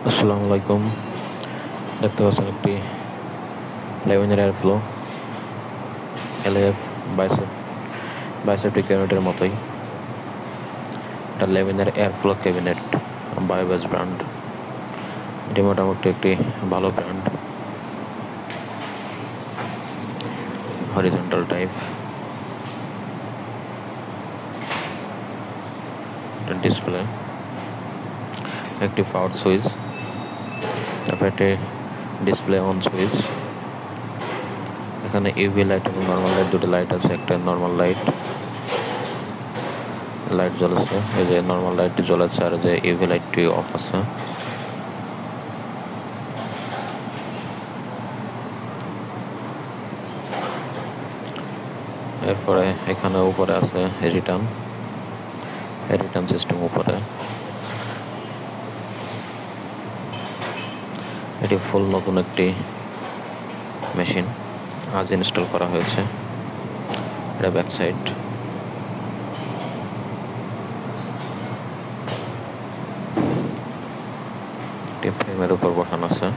আসসালামু আলাইকুম। দেখতে পাচ্ছেন একটি লেমিনার এয়ার ফ্লো এলএফ বাইসেপ্টিক ইউনিটের মতোই। এটা laminar air flow cabinet, Biobase brand. এটি মোটামুটি একটি ভালো ব্র্যান্ড, হরিজন্টাল টাইপ। ডিসপ্লে, একটি পাওয়ার সুইচ, তারপর একটি ডিসপ্লে অন সুইচ। এখানে ইউভি লাইট এবং নর্মাল লাইট, দুটো লাইট আছে। একটা নর্মাল লাইট জ্বলেছে, এই যে নর্মাল লাইটটি জ্বলেছে, আর যে ইউভি লাইটটি অফ আছে। এরপরে এখানে উপরে আছে রিটার্ন সিস্টেম উপরে। এটি ফুল নতুন একটি মেশিন, আজ ইনস্টল করা হয়েছে। এটা ব্যাক সাইড। একটি ফ্রেমের উপর বসানো আছে।